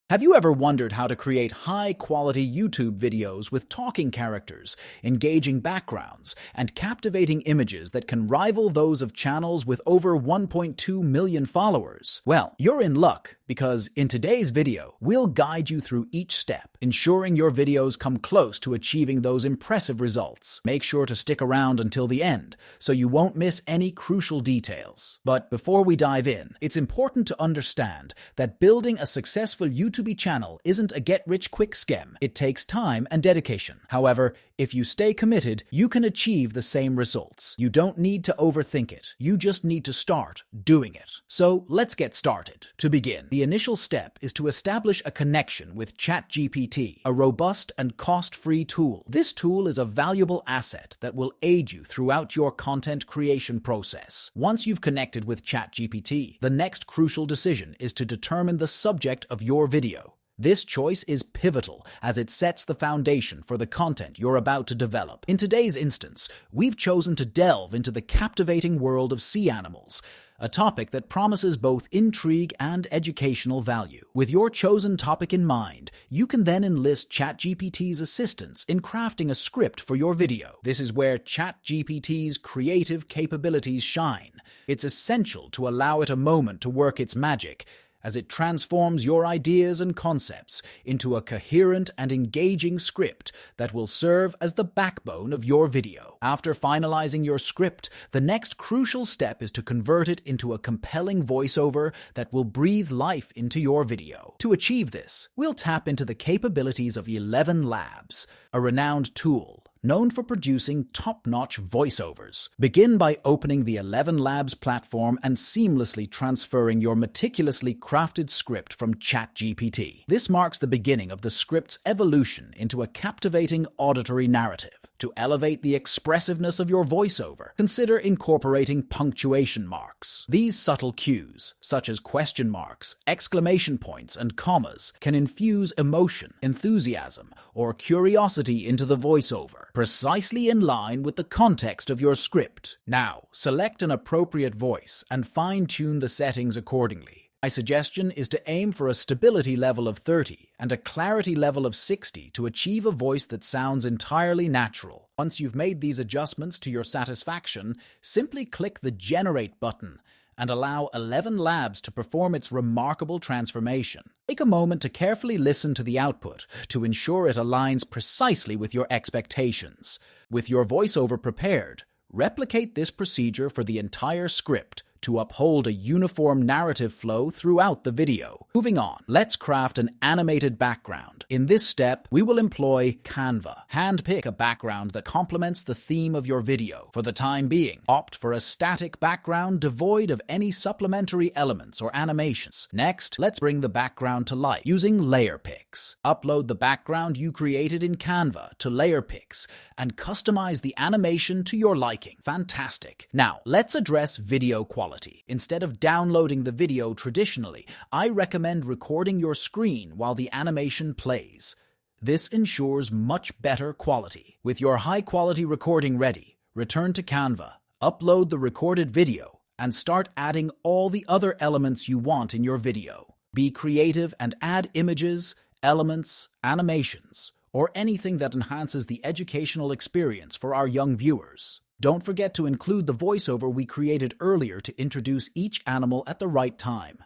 Have you ever wondered how to create high-quality YouTube videos with talking characters, engaging backgrounds, and captivating images that can rival those of channels with over 1.2 million followers? Well, you're in luck because in today's video, we'll guide you through each step, ensuring your videos come close to achieving those impressive results. Make sure to stick around until the end so you won't miss any crucial details. But before we dive in, it's important to understand that building a successful YouTube channel isn't a get-rich-quick scheme. It takes time and dedication. However, if you stay committed, you can achieve the same results. You don't need to overthink it. You just need to start doing it. So let's get started. To begin, the initial step is to establish a connection with ChatGPT, a robust and cost-free tool. This tool is a valuable asset that will aid you throughout your content creation process. Once you've connected with ChatGPT, the next crucial decision is to determine the subject of your video. This choice is pivotal as it sets the foundation for the content you're about to develop. In today's instance, we've chosen to delve into the captivating world of sea animals, a topic that promises both intrigue and educational value. With your chosen topic in mind, you can then enlist ChatGPT's assistance in crafting a script for your video. This is where ChatGPT's creative capabilities shine. It's essential to allow it a moment to work its magic, as it transforms your ideas and concepts into a coherent and engaging script that will serve as the backbone of your video. After finalizing your script, the next crucial step is to convert it into a compelling voiceover that will breathe life into your video. To achieve this, we'll tap into the capabilities of 11 Labs, a renowned tool known for producing top-notch voiceovers. Begin by opening the 11 Labs platform and seamlessly transferring your meticulously crafted script from ChatGPT. This marks the beginning of the script's evolution into a captivating auditory narrative. To elevate the expressiveness of your voiceover, consider incorporating punctuation marks. These subtle cues, such as question marks, exclamation points, and commas, can infuse emotion, enthusiasm, or curiosity into the voiceover, precisely in line with the context of your script. Now, select an appropriate voice and fine-tune the settings accordingly. My suggestion is to aim for a stability level of 30 and a clarity level of 60 to achieve a voice that sounds entirely natural. Once you've made these adjustments to your satisfaction, simply click the Generate button and allow 11 Labs to perform its remarkable transformation. Take a moment to carefully listen to the output to ensure it aligns precisely with your expectations. With your voiceover prepared, replicate this procedure for the entire script to uphold a uniform narrative flow throughout the video. Moving on, let's craft an animated background. In this step, we will employ Canva. Handpick a background that complements the theme of your video. For the time being, opt for a static background devoid of any supplementary elements or animations. Next, let's bring the background to life using layer picks. Upload the background you created in Canva to layer picks and customize the animation to your liking. Fantastic. Now, let's address video quality. Instead of downloading the video traditionally, I recommend recording your screen while the animation plays. This ensures much better quality. With your high-quality recording ready, return to Canva, upload the recorded video, and start adding all the other elements you want in your video. Be creative and add images, elements, animations, or anything that enhances the educational experience for our young viewers. Don't forget to include the voiceover we created earlier to introduce each animal at the right time.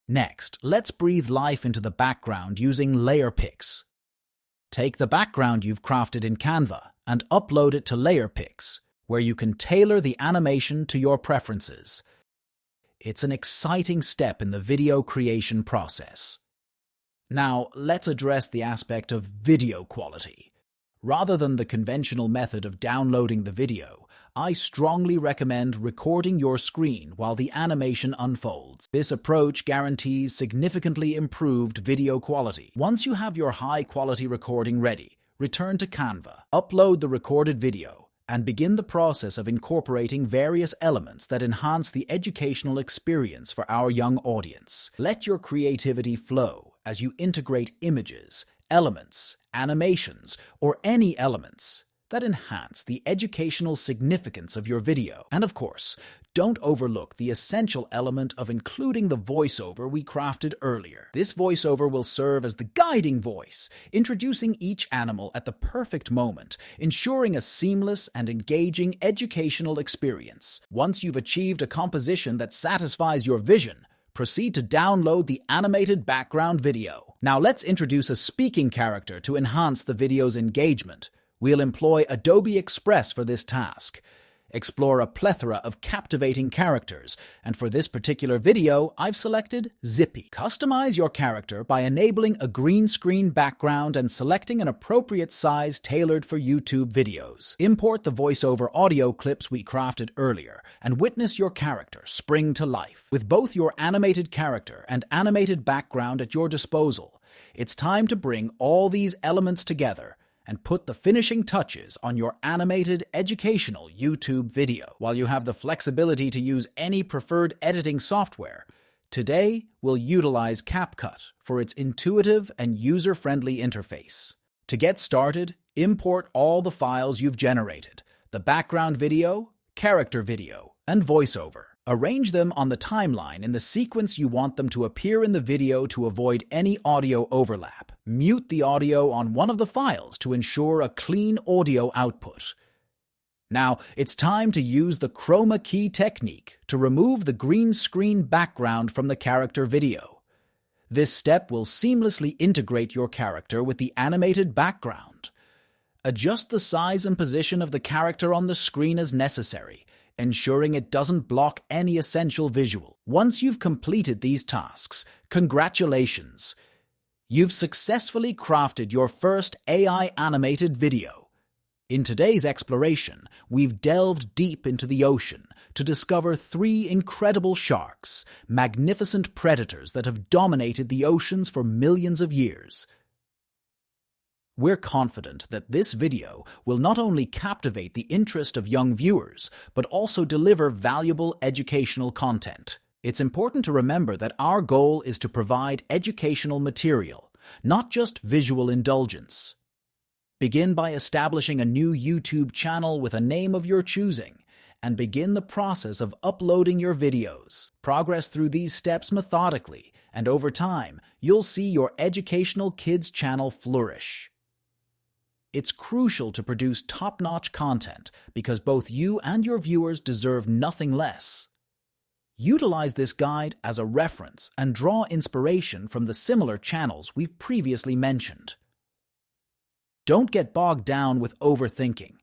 Next, let's breathe life into the background using layer picks. Take the background you've crafted in Canva and upload it to layer picks, where you can tailor the animation to your preferences. It's an exciting step in the video creation process. Now, let's address the aspect of video quality. Rather than the conventional method of downloading the video, I strongly recommend recording your screen while the animation unfolds. This approach guarantees significantly improved video quality. Once you have your high-quality recording ready, return to Canva, upload the recorded video, and begin the process of incorporating various elements that enhance the educational experience for our young audience. Let your creativity flow as you integrate images, elements, animations, or any elements that enhance the educational significance of your video. And of course, don't overlook the essential element of including the voiceover we crafted earlier. This voiceover will serve as the guiding voice, introducing each animal at the perfect moment, ensuring a seamless and engaging educational experience. Once you've achieved a composition that satisfies your vision, proceed to download the animated background video. Now let's introduce a speaking character to enhance the video's engagement. We'll employ Adobe Express for this task. Explore a plethora of captivating characters, and for this particular video, I've selected Zippy. Customize your character by enabling a green screen background and selecting an appropriate size tailored for YouTube videos. Import the voiceover audio clips we crafted earlier, and witness your character spring to life. With both your animated character and animated background at your disposal, it's time to bring all these elements together and put the finishing touches on your animated educational YouTube video. While you have the flexibility to use any preferred editing software, today we'll utilize CapCut for its intuitive and user-friendly interface. To get started, import all the files you've generated: the background video, character video, and voiceover. Arrange them on the timeline in the sequence you want them to appear in the video to avoid any audio overlap. Mute the audio on one of the files to ensure a clean audio output. Now, it's time to use the chroma key technique to remove the green screen background from the character video. This step will seamlessly integrate your character with the animated background. Adjust the size and position of the character on the screen as necessary, ensuring it doesn't block any essential visual. Once you've completed these tasks, congratulations! You've successfully crafted your first AI animated video. In today's exploration, we've delved deep into the ocean to discover 3 incredible sharks, magnificent predators that have dominated the oceans for millions of years. We're confident that this video will not only captivate the interest of young viewers, but also deliver valuable educational content. It's important to remember that our goal is to provide educational material, not just visual indulgence. Begin by establishing a new YouTube channel with a name of your choosing, and begin the process of uploading your videos. Progress through these steps methodically, and over time, you'll see your educational kids channel flourish. It's crucial to produce top-notch content because both you and your viewers deserve nothing less. Utilize this guide as a reference and draw inspiration from the similar channels we've previously mentioned. Don't get bogged down with overthinking.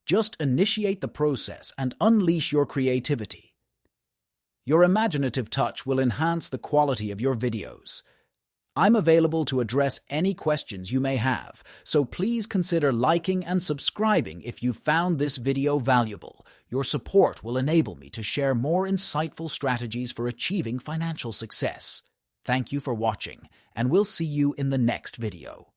Just initiate the process and unleash your creativity. Your imaginative touch will enhance the quality of your videos. I'm available to address any questions you may have, so please consider liking and subscribing if you found this video valuable. Your support will enable me to share more insightful strategies for achieving financial success. Thank you for watching, and we'll see you in the next video.